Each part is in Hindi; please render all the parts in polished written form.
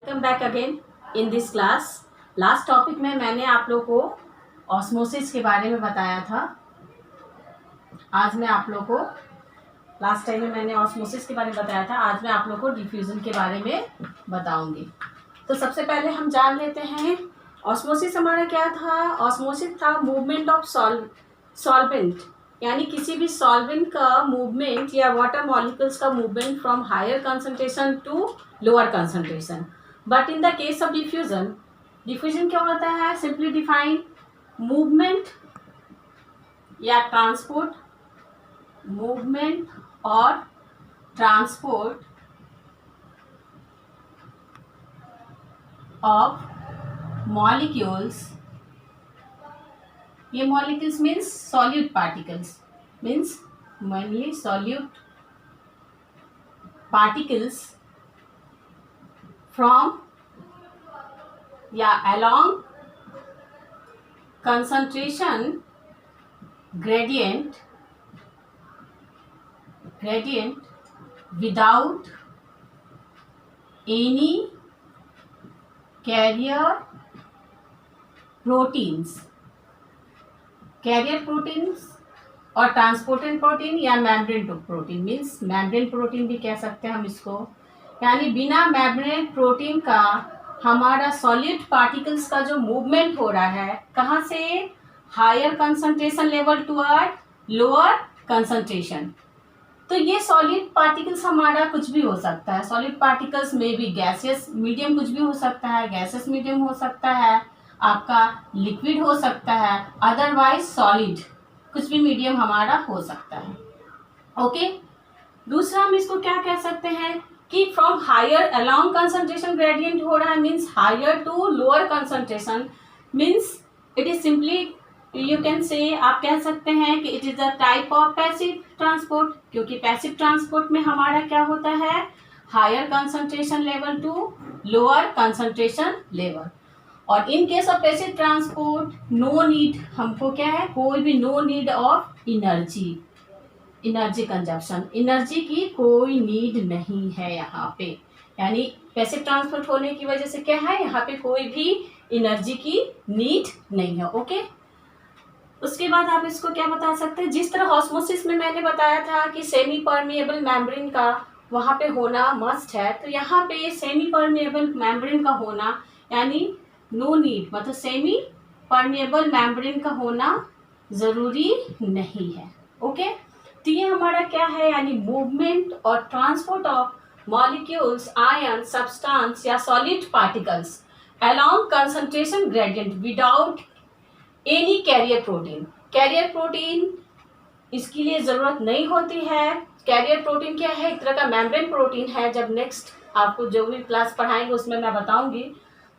Welcome back again in this class. Last topic में मैंने आप लोग को ऑस्मोसिस के बारे में बताया था। आज मैं आप लोग को लास्ट टाइम में मैंने ऑस्मोसिस के बारे में बताया था। आज मैं आप लोग को डिफ्यूजन के बारे में बताऊंगी। तो सबसे पहले हम जान लेते हैं ऑस्मोसिस हमारा क्या था। ऑस्मोसिस था मूवमेंट ऑफ सॉल्वेंट, यानी किसी भी सॉल्वेंट का मूवमेंट या वाटर मॉलिक्यूल्स का movement from higher concentration to lower concentration. But in the case of diffusion क्या होता है? सिंपली डिफाइन मूवमेंट या ट्रांसपोर्ट, मूवमेंट और ट्रांसपोर्ट ऑफ मॉलिक्यूल्स। ये molecules means solute particles, means mainly solute particles from या along concentration gradient without any carrier proteins और ट्रांसपोर्टेंट प्रोटीन या membrane protein, means membrane protein भी कह सकते हैं हम इसको। यानी बिना मेम्ब्रेन प्रोटीन का हमारा सॉलिड पार्टिकल्स का जो मूवमेंट हो रहा है, कहाँ से? Higher concentration level toward lower concentration. तो ये सॉलिड पार्टिकल्स हमारा कुछ भी हो सकता है। सॉलिड पार्टिकल्स में भी गैसियस मीडियम कुछ भी हो सकता है, गैसियस मीडियम हो सकता है, आपका लिक्विड हो सकता है, अदरवाइज सॉलिड कुछ भी मीडियम हमारा हो सकता है। ओके, दूसरा हम इसको क्या कह सकते हैं कि from higher along concentration gradient हो रहा है, means higher to lower concentration, means it is simply you can say, आप कह सकते हैं कि it is a type of passive transport, क्योंकि पैसिव ट्रांसपोर्ट में हमारा क्या होता है? Higher concentration level to lower concentration level. और in case of passive transport no need, हमको क्या है? कोई भी no need of energy consumption, energy की कोई नीड नहीं है यहाँ पे। यानी पैसिव ट्रांसपोर्ट होने की वजह से क्या है? यहाँ पे कोई भी एनर्जी की नीड नहीं है। ओके, उसके बाद आप इसको क्या बता सकते हैं? जिस तरह ऑस्मोसिस में मैंने बताया था कि सेमी परमिएबल मेम्ब्रेन का वहाँ पे होना मस्ट है, तो यहाँ पे सेमी परमिएबल मेम्ब्रेन का होना यानी नो नीड, मतलब सेमी परमिएबल मेम्ब्रेन का होना ज़रूरी नहीं है। ओके, तो ये हमारा क्या है? यानी मूवमेंट और transport of molecules, ion, substance या solid particles along concentration gradient without any carrier protein. Carrier protein इसके लिए ज़रूरत नहीं होती है। कैरियर प्रोटीन क्या है? एक तरह का मेम्ब्रेन प्रोटीन है। जब नेक्स्ट आपको जो भी क्लास पढ़ाएंगे उसमें मैं बताऊंगी।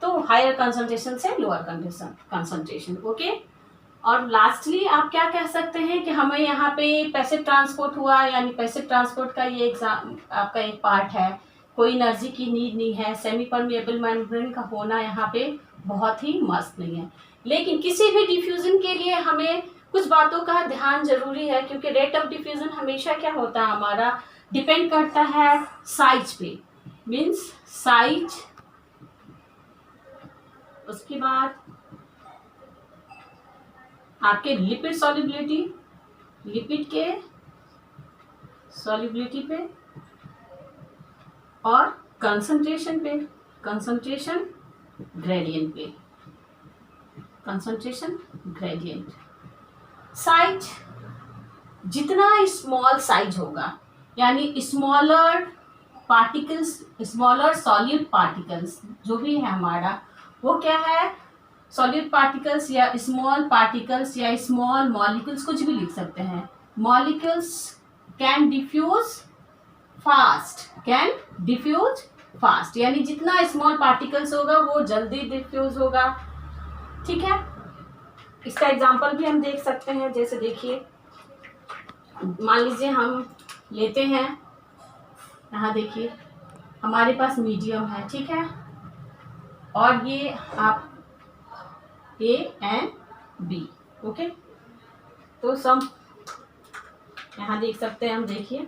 तो हायर कंसंट्रेशन से लोअर कंसंट्रेशन। ओके, और लास्टली आप क्या कह सकते हैं कि हमें यहाँ पे पैसिव ट्रांसपोर्ट हुआ, यानी पैसिव ट्रांसपोर्ट का ये एग्जाम आपका एक पार्ट है। कोई एनर्जी की नीड नहीं है, सेमी परमिएबल मेम्ब्रेन का होना यहाँ पे बहुत ही मस्त नहीं है। लेकिन किसी भी डिफ्यूजन के लिए हमें कुछ बातों का ध्यान जरूरी है, क्योंकि रेट ऑफ डिफ्यूजन हमेशा क्या होता है? हमारा डिपेंड करता है साइज पे, मीन्स साइज। उसके बाद आपके लिपिड सॉल्युबिलिटी, लिपिड के सॉल्युबिलिटी पे, और कंसंट्रेशन पे, कंसंट्रेशन ग्रेडियंट पे, कंसंट्रेशन ग्रेडियंट। साइज, जितना स्मॉल साइज होगा, यानी smaller particles, smaller solute particles जो भी है हमारा, वो क्या है? सॉल्यूट पार्टिकल्स या स्मॉल पार्टिकल्स या स्मॉल मॉलिक्यूल्स, कुछ भी लिख सकते हैं। मॉलिक्यूल्स कैन डिफ्यूज फास्ट, यानी जितना स्मॉल पार्टिकल्स होगा वो जल्दी डिफ्यूज होगा। ठीक है, इसका एग्जांपल भी हम देख सकते हैं। जैसे देखिए, मान लीजिए हम लेते हैं, यहाँ देखिए हमारे पास मीडियम है, ठीक है, और ये आप A एंड B। ओके, तो सम यहाँ देख सकते हैं हम, देखिए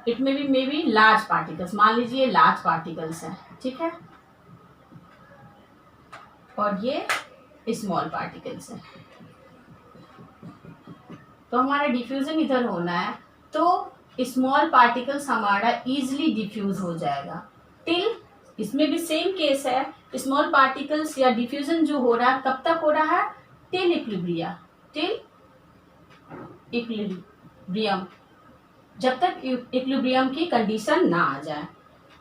it may be large particles, मान लीजिए लार्ज पार्टिकल्स हैं, ठीक है, और ये स्मॉल पार्टिकल्स हैं। तो हमारा डिफ्यूजन इधर होना है, तो स्मॉल पार्टिकल्स हमारा इजीली डिफ्यूज हो जाएगा टिल, इसमें भी सेम केस है, स्मॉल पार्टिकल्स या डिफ्यूजन जो हो रहा है कब तक हो रहा है, टिल इक्विलिब्रियम, टिल इक्विलिब्रियम, जब तक इक्विलिब्रियम की कंडीशन ना आ जाए।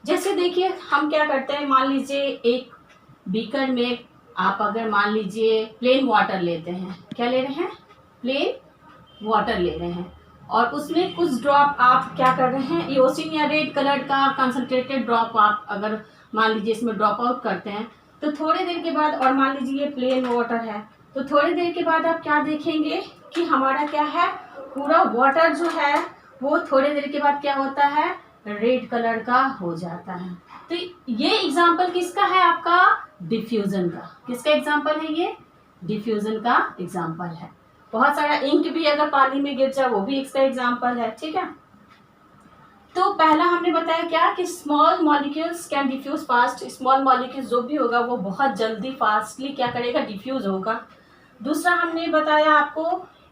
जैसे देखिए हम क्या करते हैं, मान लीजिए एक बीकर में आप अगर मान लीजिए प्लेन वाटर लेते हैं, क्या ले रहे हैं, प्लेन वाटर ले रहे हैं, और उसमें कुछ ड्रॉप आप क्या कर रहे हैं, इओसिन या रेड कलर का कंसंट्रेटेड ड्रॉप आप अगर मान लीजिए इसमें ड्रॉप आउट करते हैं, तो थोड़ी देर के बाद, और मान लीजिए ये प्लेन वाटर है, तो थोड़ी देर के बाद आप क्या देखेंगे कि हमारा क्या है, पूरा वाटर जो है वो थोड़ी देर के बाद क्या होता है, रेड कलर का हो जाता है। तो ये एग्जाम्पल किसका है, आपका डिफ्यूजन का। किसका एग्जाम्पल है ये, डिफ्यूजन का एग्जाम्पल है। बहुत सारा इंक भी अगर पानी में गिर जाए वो भी इसका एग्जाम्पल है, ठीक है। तो पहला हमने बताया क्या कि small molecules can diffuse fast, small molecules जो भी होगा वो बहुत जल्दी फास्टली क्या करेगा, डिफ्यूज होगा। दूसरा हमने बताया आपको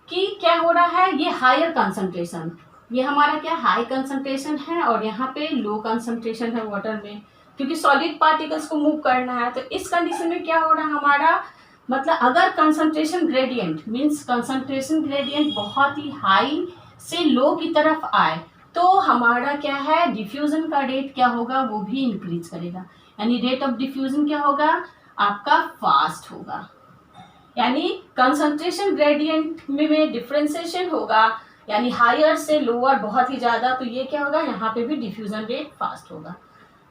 कि क्या हो रहा है, ये हायर कंसंट्रेशन, ये हमारा क्या हाई कंसंट्रेशन है और यहाँ पे लो कंसंट्रेशन है वाटर में, क्योंकि सॉलिड पार्टिकल्स को मूव करना है। तो इस कंडीशन में क्या हो रहा है हमारा, मतलब अगर concentration gradient means concentration gradient बहुत ही हाई से लो की तरफ आए तो हमारा क्या है, डिफ्यूजन का रेट क्या होगा, वो भी इंक्रीज करेगा, यानी रेट ऑफ डिफ्यूजन क्या होगा, आपका फास्ट होगा। यानी कंसंट्रेशन ग्रेडियंट में डिफरेंशिएशन होगा, यानी हायर से लोअर बहुत ही ज्यादा, तो ये क्या होगा, यहाँ पे भी डिफ्यूजन रेट फास्ट होगा।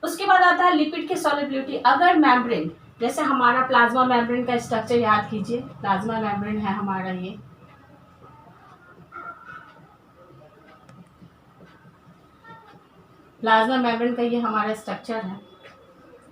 उसके बाद आता है लिपिड की सॉल्युबिलिटी। अगर मेम्ब्रेन, जैसे हमारा प्लाज्मा मेम्ब्रेन का स्ट्रक्चर याद कीजिए, प्लाज्मा मेम्ब्रेन है हमारा ये, प्लाज्मा मेम्ब्रेन का ये हमारा स्ट्रक्चर है,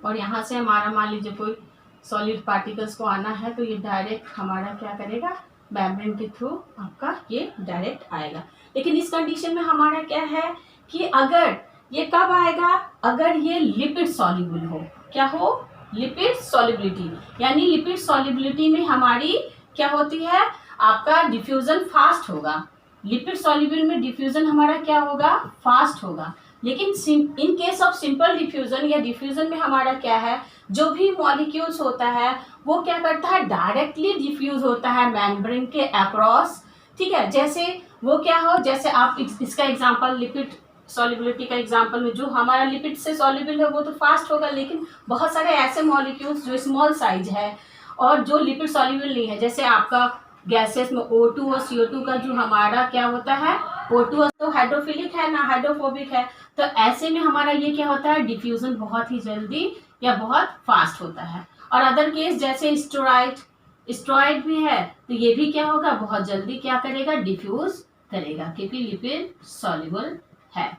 और यहाँ से हमारा मान लीजिए कोई सॉलिड पार्टिकल्स को आना है तो ये डायरेक्ट हमारा क्या करेगा, मेम्ब्रेन के थ्रू आपका ये डायरेक्ट आएगा। लेकिन इस कंडीशन में हमारा क्या है कि अगर ये कब आएगा, अगर ये लिपिड सॉल्युबल हो, क्या हो, लिपिड सॉल्युबिलिटी, यानी लिपिड सॉल्युबिलिटी में हमारी क्या होती है, आपका डिफ्यूजन फास्ट होगा। लिपिड सॉल्युबल में डिफ्यूजन हमारा क्या होगा, फास्ट होगा। लेकिन इन केस ऑफ सिंपल डिफ्यूजन या डिफ्यूजन में हमारा क्या है, जो भी मॉलिक्यूल्स होता है वो क्या करता है, डायरेक्टली डिफ्यूज होता है मेम्ब्रेन के अक्रॉस, ठीक है। जैसे वो क्या हो, जैसे आप इसका एग्जांपल लिपिड सॉल्युबिलिटी का एग्जांपल में, जो हमारा लिपिड से सॉल्युबल है वो तो फास्ट होगा, लेकिन बहुत सारे ऐसे मॉलिक्यूल्स जो स्मॉल साइज है और जो लिपिड सॉल्युबल नहीं है, जैसे आपका गैसेस में O2 और CO2 का जो हमारा क्या होता है, O2 तो हाइड्रोफिलिक है ना हाइड्रोफोबिक है, तो ऐसे में हमारा ये क्या होता है, डिफ्यूजन बहुत ही जल्दी या बहुत फास्ट होता है। और अदर केस जैसे स्टेरॉइड भी है, तो ये भी क्या होगा, बहुत जल्दी क्या करेगा, डिफ्यूज करेगा, क्योंकि लिपिड सॉल्युबल है,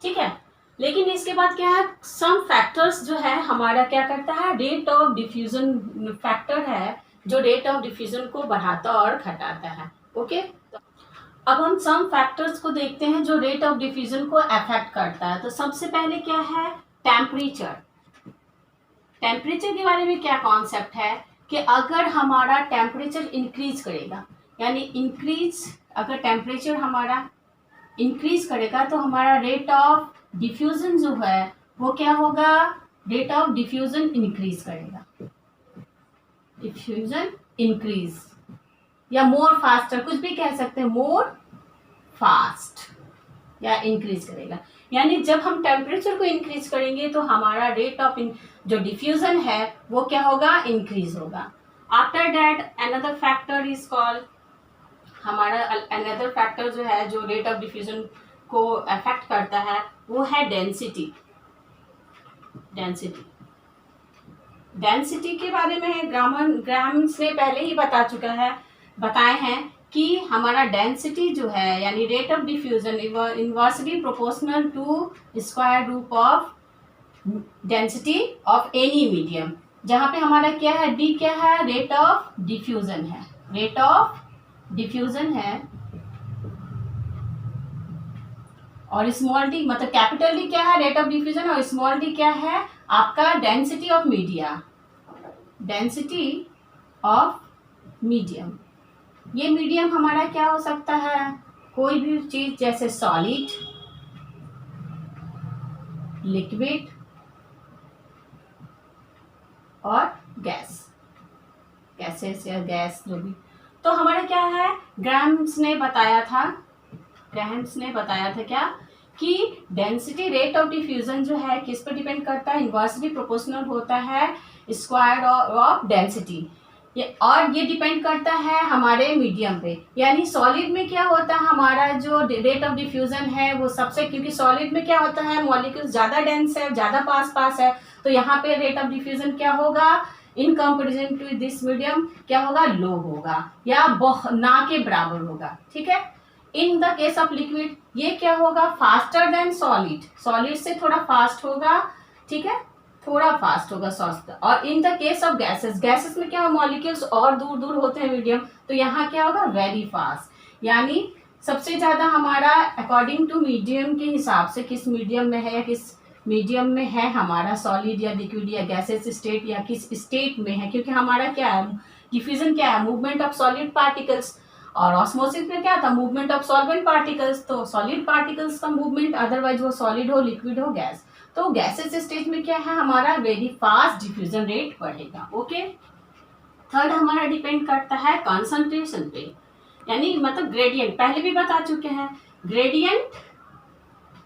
ठीक है। लेकिन इसके बाद क्या है, सम फैक्टर्स जो है हमारा क्या करता है, रेट ऑफ डिफ्यूजन फैक्टर है जो रेट ऑफ डिफ्यूजन को बढ़ाता और घटाता है, ओके। अब हम सम फैक्टर्स को देखते हैं जो रेट ऑफ डिफ्यूजन को अफेक्ट करता है। तो सबसे पहले क्या है, टेम्परेचर। टेम्परेचर के बारे में क्या कॉन्सेप्ट है कि अगर हमारा टेम्परेचर इंक्रीज करेगा, यानी इंक्रीज, अगर टेम्परेचर हमारा इंक्रीज करेगा तो हमारा रेट ऑफ डिफ्यूजन जो है वो क्या होगा, रेट ऑफ डिफ्यूजन इंक्रीज करेगा, डिफ्यूजन इंक्रीज या मोर फास्टर, कुछ भी कह सकते हैं, मोर फास्ट या इंक्रीज करेगा। यानी जब हम टेम्परेचर को इंक्रीज करेंगे तो हमारा रेट ऑफ जो डिफ्यूजन है वो क्या होगा, इंक्रीज होगा। After that another factor is called, हमारा अनदर फैक्टर जो है जो रेट ऑफ डिफ्यूजन को अफेक्ट करता है वो है डेंसिटी। डेंसिटी के बारे में ग्राम्स ने पहले ही बताए हैं कि हमारा डेंसिटी जो है यानी rate of diffusion inversely proportional to square root of density of any medium, जहाँ पे हमारा क्या है, डी क्या है, रेट ऑफ डिफ्यूजन है, रेट ऑफ डिफ्यूजन है, और स्मॉल डी मतलब कैपिटल डी क्या है, रेट ऑफ डिफ्यूजन, और स्मॉल डी क्या है आपका density of media, density of medium. ये मीडियम हमारा क्या हो सकता है, कोई भी चीज जैसे सॉलिड, लिक्विड और गैस, गैसेस या गैस जो भी। तो हमारा क्या है, ग्राम्स ने बताया था क्या कि डेंसिटी रेट ऑफ डिफ्यूजन जो है किस पर डिपेंड करता है, इन्वर्सली प्रोपोर्शनल होता है स्क्वायर ऑफ डेंसिटी, और ये डिपेंड करता है हमारे मीडियम पे। यानी सॉलिड में क्या होता है, हमारा जो रेट ऑफ डिफ्यूजन है वो सबसे, क्योंकि सॉलिड में क्या होता है मॉलिक्यूल्स ज़्यादा डेंस है, ज़्यादा पास है, तो यहाँ पे रेट ऑफ डिफ्यूजन क्या होगा in comparison to this medium क्या होगा, लो होगा या ना के बराबर होगा। ठीक है। इन द केस ऑफ लिक्विड ये क्या होगा, फास्टर देन सॉलिड, सॉलिड से थोड़ा फास्ट होगा। ठीक है, थोड़ा फास्ट होगा सॉफ्ट। और इन the case of gases, gases में क्या हो मॉलिक्यूल्स और दूर दूर होते हैं मीडियम, तो यहाँ क्या होगा वेरी फास्ट। यानी सबसे ज्यादा हमारा अकॉर्डिंग टू मीडियम के हिसाब से किस मीडियम में है या किस मीडियम में है हमारा सॉलिड या लिक्विड या गैसेस स्टेट या किस स्टेट में है, क्योंकि हमारा क्या है डिफ्यूजन क्या है, मूवमेंट ऑफ सॉलिड पार्टिकल्स, और ऑस्मोसिस में क्या था, मूवमेंट ऑफ सॉल्वेंट पार्टिकल्स। तो सॉलिड पार्टिकल्स का मूवमेंट, अदरवाइज वो सॉलिड हो लिक्विड हो गैस, तो गैसेस स्टेज में क्या है हमारा वेरी फास्ट डिफ्यूजन रेट बढ़ेगा। ओके। थर्ड हमारा डिपेंड करता है कॉन्सेंट्रेशन पे, यानी मतलब ग्रेडियंट, पहले भी बता चुके हैं ग्रेडियंट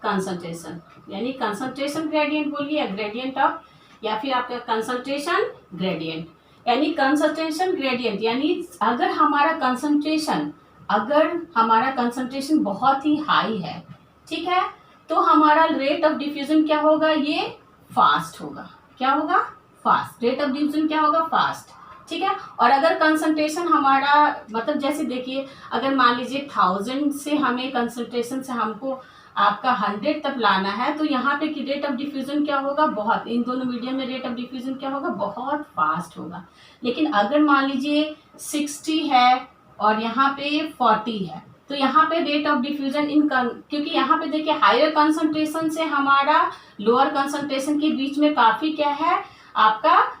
कंसंट्रेशन, यानी कंसंट्रेशन ग्रेडियंट बोलिए या ग्रेडियंट ऑफ, या फिर आपका कंसंट्रेशन ग्रेडियंट। यानी कंसंट्रेशन ग्रेडियंट यानी अगर हमारा कंसंट्रेशन बहुत ही हाई है, ठीक है, तो हमारा रेट ऑफ डिफ्यूजन क्या होगा, ये फास्ट होगा। क्या होगा, फास्ट। रेट ऑफ डिफ्यूजन क्या होगा, फास्ट। ठीक है। और अगर कंसंट्रेशन हमारा मतलब जैसे देखिए, अगर मान लीजिए 1000 से हमें कंसंट्रेशन से हमको आपका 100 तक लाना है, तो यहाँ पे की रेट ऑफ डिफ्यूजन क्या होगा, बहुत, इन दोनों मीडियम में रेट ऑफ डिफ्यूजन क्या होगा, बहुत फास्ट होगा। लेकिन अगर मान लीजिए 60 है और यहाँ पे 40 है, तो यहाँ पे रेट ऑफ डिफ्यूजन क्योंकि यहाँ पे देखिए हायर कंसंट्रेशन से हमारा लोअर कंसंट्रेशन के बीच में काफी क्या है आपका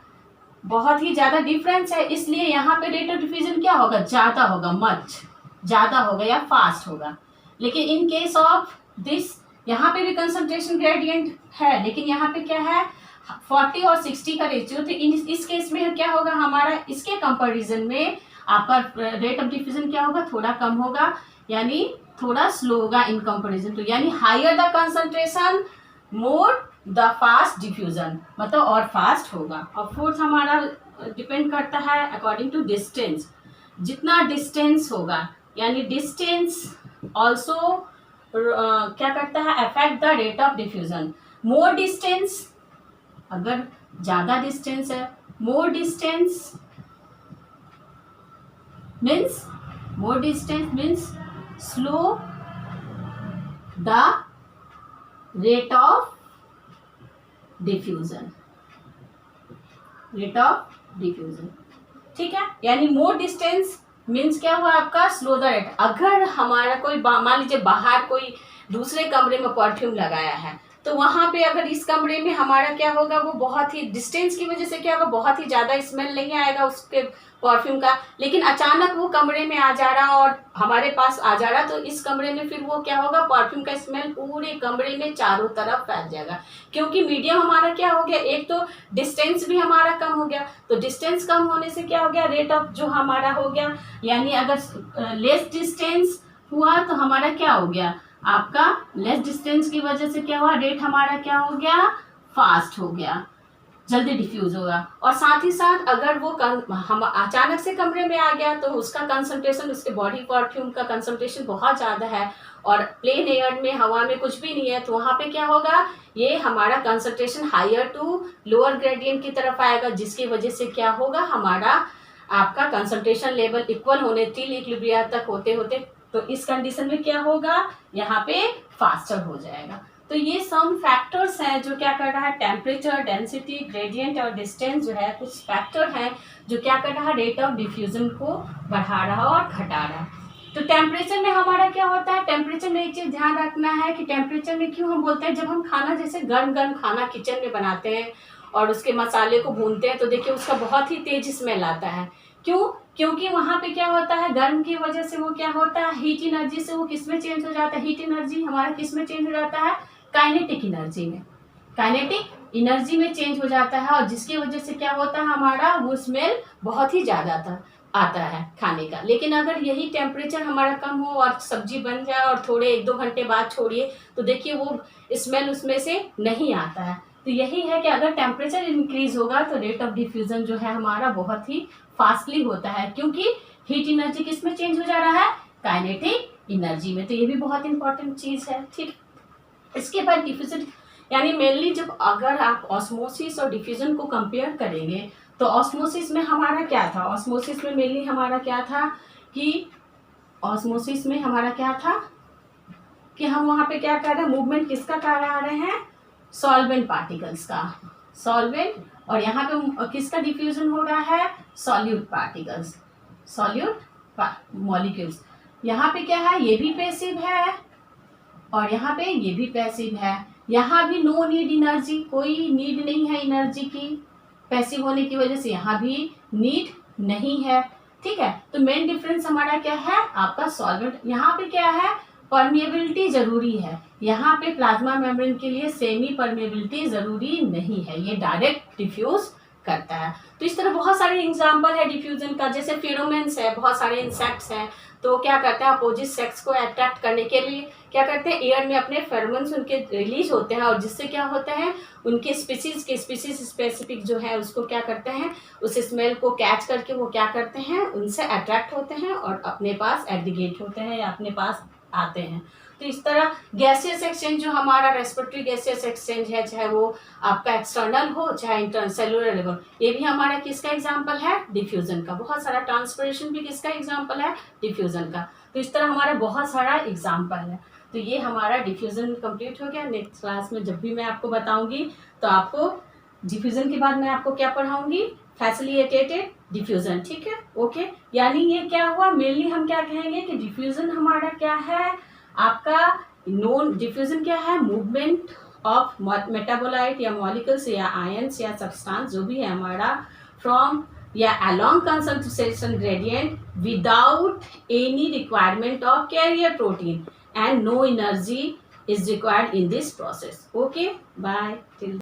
बहुत ही ज्यादा डिफरेंस है, इसलिए यहाँ पे रेट ऑफ डिफ्यूजन क्या होगा, ज्यादा होगा, मच ज्यादा होगा या फास्ट होगा। लेकिन इन केस ऑफ दिस यहाँ पे भी कंसंट्रेशन ग्रेडियंट है, लेकिन यहाँ पे क्या है 40 और 60 का रेशियो, तो इस केस में क्या होगा हमारा, इसके कंपैरिजन में आपका रेट ऑफ डिफ्यूजन क्या होगा, थोड़ा कम होगा, यानी थोड़ा स्लो होगा इन कंपैरिजन टू, यानी higher the concentration more the fast diffusion, मतलब और फास्ट होगा। और फोर्थ हमारा डिपेंड करता है अकॉर्डिंग टू डिस्टेंस, जितना डिस्टेंस होगा, यानी डिस्टेंस ऑल्सो क्या करता है, affect the rate of diffusion. More distance, अगर ज्यादा डिस्टेंस है, मोर distance means slow the rate of diffusion, ठीक है। यानी मोर डिस्टेंस मीन्स क्या हुआ आपका, स्लो द रेट। अगर हमारा कोई मान लीजिए बाहर कोई दूसरे कमरे में परफ्यूम लगाया है, तो वहां पे अगर इस कमरे में हमारा क्या होगा, वो बहुत ही डिस्टेंस की वजह से क्या होगा, बहुत ही ज्यादा स्मेल नहीं आएगा उसके परफ्यूम का। लेकिन अचानक वो कमरे में आ जा रहा और हमारे पास आ जा रहा, तो इस कमरे में फिर वो क्या होगा, परफ्यूम का स्मेल पूरे कमरे में चारों तरफ फैल जाएगा, क्योंकि मीडियम हमारा क्या हो गया, एक तो डिस्टेंस भी हमारा कम हो गया। तो डिस्टेंस कम होने से क्या हो गया, रेट ऑफ जो हमारा हो गया, यानी अगर लेस डिस्टेंस हुआ तो हमारा क्या हो गया, आपका लेस डिस्टेंस की वजह से क्या हुआ, रेट हमारा क्या हो गया, फास्ट हो गया, जल्दी डिफ्यूज होगा। और साथ ही साथ अगर वो हम अचानक से कमरे में आ गया, तो उसका कंसंट्रेशन, उसके बॉडी परफ्यूम का कंसंट्रेशन बहुत ज़्यादा है और प्लेन एयर में हवा में कुछ भी नहीं है, तो वहाँ पे क्या होगा, ये हमारा concentration higher to lower gradient की तरफ आएगा, जिसकी वजह से क्या होगा, हमारा आपका कंसंट्रेशन लेवल इक्वल होने टिल इक्विलिब्रियम तक होते होते, तो इस कंडीशन में क्या होगा, यहाँ पे फास्टर हो जाएगा। तो ये सम फैक्टर्स हैं जो क्या कर रहा है, टेम्परेचर, डेंसिटी, ग्रेडियंट और डिस्टेंस जो है कुछ फैक्टर हैं जो क्या कर रहा है, रेट ऑफ डिफ्यूजन को बढ़ा रहा और घटा रहा। तो टेम्परेचर में हमारा क्या होता है, टेम्परेचर में एक चीज ध्यान रखना है कि टेम्परेचर में क्यों हम बोलते हैं, जब हम खाना जैसे गर्म गर्म खाना किचन में बनाते हैं और उसके मसाले को भूनते हैं तो देखिए उसका बहुत ही तेज स्मेल आता है। क्यों? क्योंकि वहाँ पे क्या होता है, गर्म की वजह से वो क्या होता है, हीट एनर्जी से वो किस में चेंज हो जाता है, हीट एनर्जी हमारा किस में चेंज हो जाता है, काइनेटिक एनर्जी में, काइनेटिक एनर्जी में चेंज हो जाता है। और जिसकी वजह से क्या होता है, हमारा वो स्मेल बहुत ही ज़्यादा आता है खाने का। लेकिन अगर यही टेम्परेचर हमारा कम हो और सब्जी बन जाए और थोड़े 1-2 घंटे बाद छोड़िए तो देखिए वो स्मेल उसमें से नहीं आता है। तो यही है कि अगर टेम्परेचर इंक्रीज होगा तो रेट ऑफ डिफ्यूजन जो है हमारा बहुत ही फास्टली होता है, क्योंकि हीट एनर्जी किस में चेंज हो जा रहा है, काइनेटिक एनर्जी में। तो ये भी बहुत इंपॉर्टेंट चीज है। ठीक, इसके बाद डिफ्यूजन यानी मेनली जब अगर आप ऑस्मोसिस और डिफ्यूजन को कंपेयर करेंगे तो ऑस्मोसिस में हमारा क्या था, ऑस्मोसिस में मेनली हमारा क्या था कि ऑस्मोसिस में हमारा क्या था कि हम वहाँ पे क्या कर रहे हैं, मूवमेंट किसका करा रहे हैं, सॉल्वेंट पार्टिकल्स का, सॉल्वेंट। और यहाँ पे किसका डिफ्यूजन हो रहा है, सॉल्यूट पार्टिकल्स, सॉल्यूट मॉलिक्यूल्स। यहाँ पे क्या है, ये भी पैसिव है और यहाँ पे ये भी पैसिव है। यहाँ भी नो नीड एनर्जी, कोई नीड नहीं है एनर्जी की, पैसिव होने की वजह से यहाँ भी नीड नहीं है। ठीक है, तो मेन डिफरेंस हमारा क्या है, आपका सॉल्वेंट। यहाँ पे क्या है, परमिएबिलिटी जरूरी है, यहाँ पे प्लाज्मा मेम्ब्रेन के लिए सेमी परमिएबिलिटी जरूरी नहीं है, ये डायरेक्ट डिफ्यूज करता है। तो इस तरह बहुत सारे एग्जाम्पल है डिफ्यूजन का, जैसे फेरोमेंस है, बहुत सारे इंसेक्ट्स हैं तो क्या करते हैं, अपोजिट सेक्स को अट्रैक्ट करने के लिए क्या करते हैं, एयर में अपने फेरोमोन्स उनके रिलीज होते हैं और जिससे क्या होता है, उनके स्पीसीज स्पेसिफिक जो है उसको क्या करते हैं, उस स्मेल को कैच करके वो क्या करते हैं, उनसे अट्रैक्ट होते हैं और अपने पास एग्रीगेट होते हैं या अपने पास आते हैं। तो इस तरह गैसियस एक्सचेंज जो हमारा रेस्पिरेटरी गैसियस एक्सचेंज है, चाहे वो आपका एक्सटर्नल हो चाहे इंटरनल सेलुलर लेवल, ये भी हमारा किसका एग्जांपल है, डिफ्यूजन का। बहुत सारा ट्रांसपिरेशन भी किसका एग्जांपल है, डिफ्यूजन का। तो इस तरह हमारा बहुत सारा एग्जांपल है। तो ये हमारा डिफ्यूजन कंप्लीट हो गया। नेक्स्ट क्लास में जब भी मैं आपको बताऊंगी तो आपको डिफ्यूजन के बाद मैं आपको क्या पढ़ाऊंगी, फैसिलिटेटेड डिफ्यूजन। ठीक है, ओके। यानी ये क्या हुआ, मेनली हम क्या कहेंगे कि डिफ्यूजन हमारा क्या है, आपका नॉन डिफ्यूजन क्या है, मूवमेंट ऑफ मेटाबोलाइट या मॉलिक्यूल्स या आयंस या सब्सटेंस जो भी है हमारा फ्रॉम या along concentration gradient without any requirement of carrier protein and no energy is required in this process. Okay, bye till